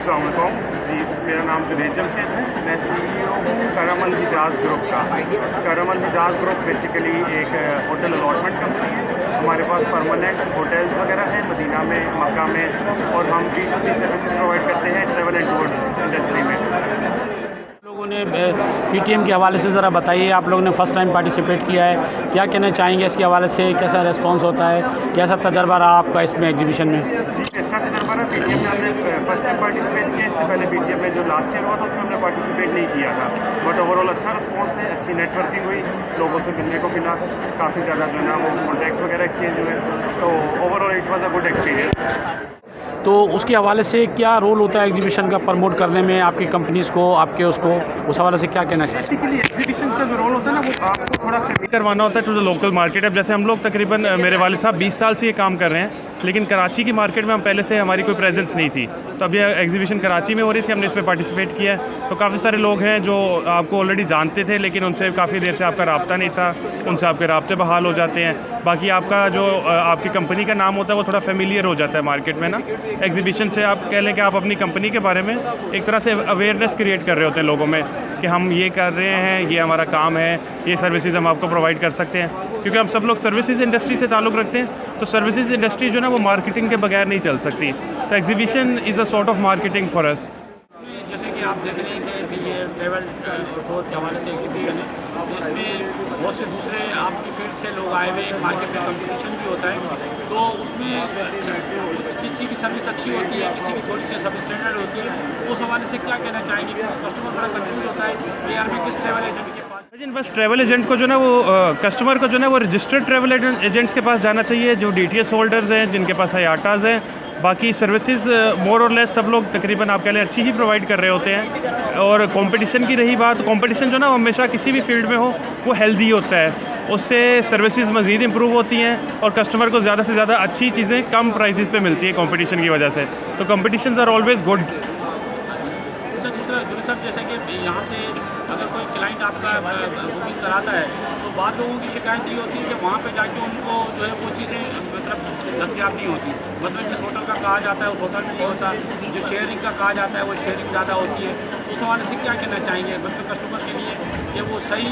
अस्सलाम वालेकुम जी, मेरा नाम जुनैद जमशेद है। मैं CEO हूँ करमल हिजाज ग्रुप का। करमल हिजाज ग्रुप बेसिकली एक होटल अलॉटमेंट कंपनी है। हमारे पास परमानेंट होटल्स वगैरह हैं मदीना में, मक्का में, और हम भी अपनी सर्विसेज प्रोवाइड करते हैं ट्रैवल एंड टूरिज्म इंडस्ट्री में। लोगों ने PTM के हवाले से ज़रा बताइए, आप लोगों ने फ़र्स्ट टाइम पार्टिसिपेट किया है, क्या कहना चाहेंगे इसके हवाले से? कैसा रिस्पांस होता है, कैसा तजर्बा रहा आपका इसमें एग्जीबिशन में? जी, अच्छा तजर्बा रहा। PTM में हमने फर्स्ट टाइम पार्टिसिपेट किया। इससे पहले PTM में जो लास्ट ईयर हुआ था उसमें हमने पार्टिसिपेट नहीं किया था, बट ओवरऑल अच्छा रिस्पॉन्स है, अच्छी नेटवर्किंग हुई, लोगों से मिलने को मिला, काफ़ी ज़्यादा जो है ना वो कॉन्टैक्ट्स वगैरह एक्सचेंज हुए, तो overall it was a good experience. तो उसके हवाले से क्या रोल होता है एग्जीबिशन का प्रमोट करने में, आपकी कंपनीज़ को, आपके उसको, उस हवाले से क्या कहना चाहिए? बेसिकली एग्जीबिशन का जो रोल होता है ना, वो आपको थोड़ा सा करवाना होता है टू द लोकल मार्केट। अब जैसे हम लोग तकरीबन मेरे वाले साहब 20 साल से ये काम कर रहे हैं, लेकिन कराची की मार्केट में हम पहले से हमारी कोई प्रेजेंस नहीं थी। तो अब ये एग्जीबिशन कराची में हो रही थी, हमने इसमें पार्टिसिपेट किया है। तो काफ़ी सारे लोग हैं जो आपको ऑलरेडी जानते थे, लेकिन उनसे काफ़ी देर से आपका रब्ता नहीं था, उनसे आपके रब्ते बहाल हो जाते हैं। बाकी आपका जो आपकी कंपनी का नाम होता है वो थोड़ा फेमिलियर हो जाता है मार्केट में ना। एग्जीबिशन से आप कह लें कि आप अपनी कंपनी के बारे में एक तरह से अवेयरनेस क्रिएट कर रहे होते हैं लोगों में कि हम ये कर रहे हैं, ये हमारा काम है, ये सर्विसेज हम आपको प्रोवाइड कर सकते हैं। क्योंकि हम सब लोग सर्विसेज इंडस्ट्री से ताल्लुक़ रखते हैं, तो सर्विसेज इंडस्ट्री जो ना वो मार्केटिंग के बगैर नहीं चल सकती। तो exhibition is a sort of marketing for us. जैसे कि आप देख रहे हैं कि ये ट्रैवल टूर के हवाले से एग्जीबिशन है, तो इसमें बहुत से दूसरे आपकी फील्ड से लोग आए हुए, मार्केट में कंपटीशन भी होता है, तो उसमें किसी की सर्विस अच्छी होती है, किसी की थोड़ी सी सब स्टैंडर्ड होती है। उस हवाले से क्या कहना चाहेंगे? कस्टमर बड़ा कन्फ्यूज होता है कि यार मैं किस ट्रैवल एजेंट के पास। लेकिन बस ट्रैवल एजेंट को जो ना वो कस्टमर को जो ना वो रजिस्टर्ड ट्रैवल एजेंट्स के पास जाना चाहिए, जो DTS होल्डर्स हैं, जिनके पास IATAs हैं। बाकी सर्विसेज मोर और लेस सब लोग तकरीबन आप कह लें अच्छी ही प्रोवाइड कर रहे होते हैं। और कंपटीशन की रही बात, कंपटीशन जो ना हमेशा किसी भी फील्ड में हो वो हेल्दी होता है, उससे सर्विसेज मज़ीद इंप्रूव होती हैं और कस्टमर को ज़्यादा से ज़्यादा अच्छी चीज़ें कम प्राइसेस पे मिलती है कंपटीशन की वजह से। तो कंपटीशंस आर ऑलवेज गुड। अच्छा, दूसरा जुनेद साहब, जैसे कि यहाँ से अगर कोई क्लाइंट आपका बुकिंग कराता है, तो बाद लोगों की शिकायत ये होती है कि वहाँ पे जाके उनको जो है वो चीज़ें मतलब दस्तियाब नहीं होती। मसलन जिस होटल का कहा जाता है उस होटल में नहीं होता, जो शेयरिंग का कहा जाता है वो शेयरिंग ज़्यादा होती है। उस हवाले से क्या कहना चाहेंगे मतलब कस्टमर के लिए कि वो सही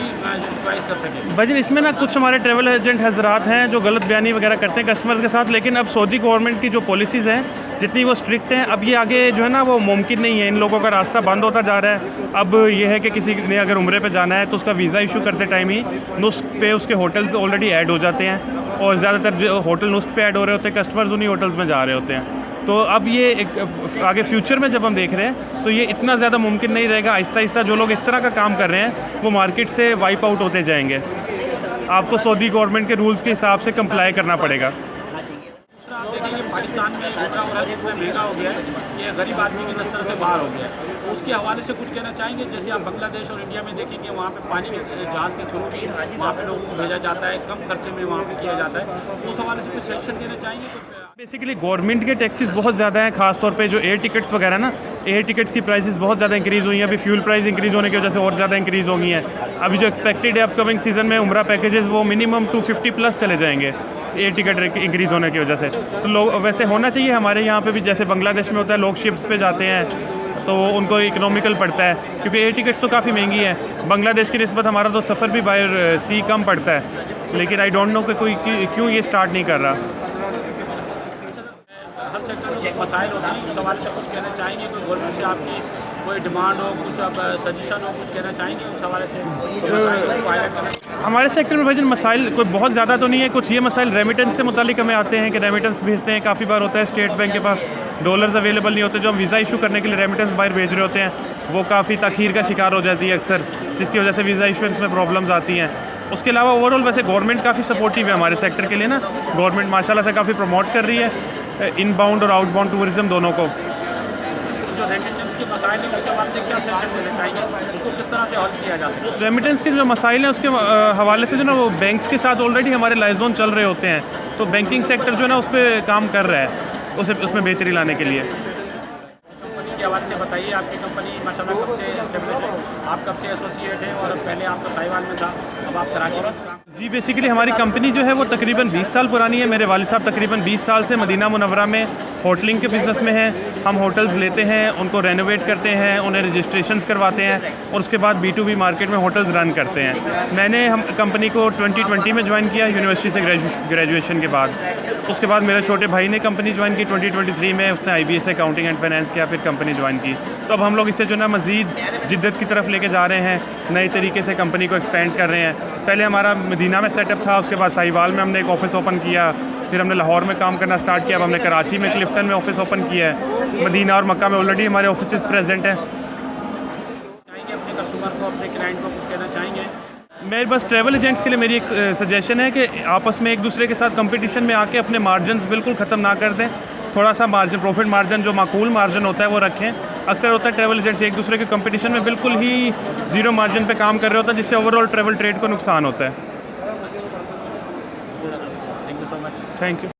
चॉइस कर सकें? भाई इसमें ना कुछ हमारे ट्रैवल एजेंट हजरात हैं जो गलत बयानी वगैरह करते हैं कस्टमर के साथ, लेकिन अब सऊदी गवर्नमेंट की जो पॉलिसीज़ हैं जितनी वो स्ट्रिक्ट हैं, अब ये आगे जो है ना वो मुमकिन नहीं है, इन लोगों का रास्ता बंद होता जा रहा है। अब ये है कि किसी ने अगर उम्रे पे जाना है तो उसका वीज़ा इशू करते टाइम ही नुस्ख पे उसके होटल्स ऑलरेडी ऐड हो जाते हैं, और ज़्यादातर जो होटल नुस्ख पे ऐड हो रहे होते हैं, कस्टमर्स उन्हीं होटल्स में जा रहे होते हैं। तो अब ये एक आगे फ्यूचर में जब हम देख रहे हैं तो ये इतना ज़्यादा मुमकिन नहीं रहेगा। आहिस्ता आहिस्ता जो लोग इस तरह का काम कर रहे हैं वो मार्केट से वाइप आउट होते जाएंगे। आपको सऊदी गवर्नमेंट के रूल्स के हिसाब से कंप्लाई करना पड़ेगा। दूसरा आप देखिए कि पाकिस्तान में घूमना हो रहा है, इतना महंगा हो गया है, ये गरीब आदमी की नस्तर से बाहर हो गया है। तो उसके हवाले से कुछ कहना चाहेंगे? जैसे आप बांग्लादेश और इंडिया में देखेंगे, वहाँ पे पानी के जहाज़ के थ्रू भी वहाँ पे लोगों को भेजा जाता है, कम खर्चे में वहाँ पे किया जाता है। तो उस हवाले से कुछ सजेशन देना चाहेंगे? बेसिकली गवर्नमेंट के टैक्सेस बहुत ज़्यादा हैं, खास तौर पे जो एयर टिकट्स वगैरह ना, एयर टिकट्स की प्राइसेस बहुत ज़्यादा इंक्रीज़ हुई हैं। अभी फ्यूल प्राइस इंक्रीज़ होने की वजह से और ज़्यादा इंक्रीज़ हो गई हैं। अभी जो एक्सपेक्टेड है अपकमिंग सीज़न में उम्रा पैकेजेस वो मिनिमम 250 प्लस चले जाएंगे एयर टिकट इंक्रीज़ होने की वजह से। तो लोग वैसे होना चाहिए हमारे यहाँ पे भी, जैसे बांग्लादेश में होता है, लोग शिप्स पे जाते हैं तो उनको इकोनॉमिकल पड़ता है, क्योंकि एयर टिकट्स तो काफ़ी महंगी है। बांग्लादेश की निस्बत हमारा तो सफ़र भी बाय सी कम पड़ता है, लेकिन आई डोंट नो कि कोई क्यों ये स्टार्ट नहीं कर रहा। हर सेक्टर में कुछ मसाइल होते हैं, उस सवाल से कुछ कहना चाहेंगे? कोई गवर्नमेंट से आपकी कोई डिमांड हो, कुछ आप सजेशन हो, कुछ कहना चाहेंगे उस हवाले से? हमारे सेक्टर में भाईजान मसाइल कोई बहुत ज़्यादा तो नहीं है। कुछ ये मसाइल रेमिटेंस से मुतालिक हमें आते हैं कि रेमिटेंस भेजते हैं, काफ़ी बार होता है स्टेट बैंक के पास डॉलर्स अवेलेबल नहीं होते, जो हम वीज़ा इशू करने के लिए रेमिटेंस बाहर भेज रहे होते हैं, वो काफ़ी ताख़ीर का शिकार हो जाती है अक्सर, जिसकी वजह से वीज़ा इशुएंस में प्रॉब्लम्स आती हैं। उसके अलावा ओवरऑल वैसे गवर्नमेंट काफ़ी सपोर्टिव है हमारे सेक्टर के लिए ना। गवर्नमेंट माशाल्लाह से काफ़ी प्रमोट कर रही है इनबाउंड और आउटबाउंड टूरिज़्म दोनों को। जो रेमिटेंस के मसाइल हैं उसके हवाले से क्या सजेशन देना चाहेंगे? उसको किस तरह से हल किया जा सकता है? रेमिटेंस के जो मसाइल हैं उसके हवाले से जो ना वो बैंक्स के साथ ऑलरेडी हमारे लाइजोन चल रहे होते हैं, तो बैंकिंग सेक्टर जो है ना उस पर काम कर रहा है उसमें बेहतरी लाने के लिए। कंपनी के हवाले से बताइए, आपकी कंपनी माशाल्लाह कब से एस्टेब्लिश है, आप कब से एसोसिएट हैं, और पहले आपका साहिवाल में था, अब आप कराची में काम? जी, बेसिकली हमारी कंपनी जो है वो तकरीबन 20 साल पुरानी है। मेरे वालिद साहब तकरीबन 20 साल से मदीना मुनव्वरा में होटलिंग के बिज़नेस में हैं। हम होटल्स लेते हैं, उनको रेनोवेट करते हैं, उन्हें रजिस्ट्रेशंस करवाते हैं और उसके बाद B2B मार्केट में होटल्स रन करते हैं। मैंने हम कंपनी को 2020 में ज्वाइन किया यूनिवर्सिटी से ग्रेजुएशन के बाद। उसके बाद मेरे छोटे भाई ने कंपनी ज्वाइन की 2023 में, उसने IBA से अकाउंटिंग एंड फाइनेंस किया, फिर कंपनी ज्वाइन की। तो अब हम लोग इसे जो ना मज़ीद जिद्दत की तरफ लेके जा रहे हैं, नए तरीके से कंपनी को एक्सपेंड कर रहे हैं। पहले हमारा मदीना में सेटअप था, उसके बाद साहिवाल में हमने एक ऑफ़िस ओपन किया, फिर हमने लाहौर में काम करना स्टार्ट किया, अब हमने कराची में क्लिफ्टन में ऑफ़िस ओपन किया है। मदीना और मक्का में ऑलरेडी हमारे ऑफिस प्रेजेंट हैं। चाहेंगे अपने कस्टमर को, अपने क्लाइंट को कुछ कहना चाहेंगे? मेरे बस ट्रैवल एजेंट्स के लिए मेरी एक सजेशन है कि आपस में एक दूसरे के साथ कंपटीशन में आके अपने मार्जिन्स बिल्कुल ख़त्म ना कर दें। थोड़ा सा मार्जिन, प्रॉफिट मार्जिन जो माकूल मार्जिन होता है वो रखें। अक्सर होता है ट्रैवल एजेंट्स एक दूसरे के कंपटीशन में बिल्कुल ही ज़ीरो मार्जिन पे काम कर रहे होते हैं, जिससे ओवरऑल ट्रैवल ट्रेड को नुकसान होता है। Thank you so much. Thank you.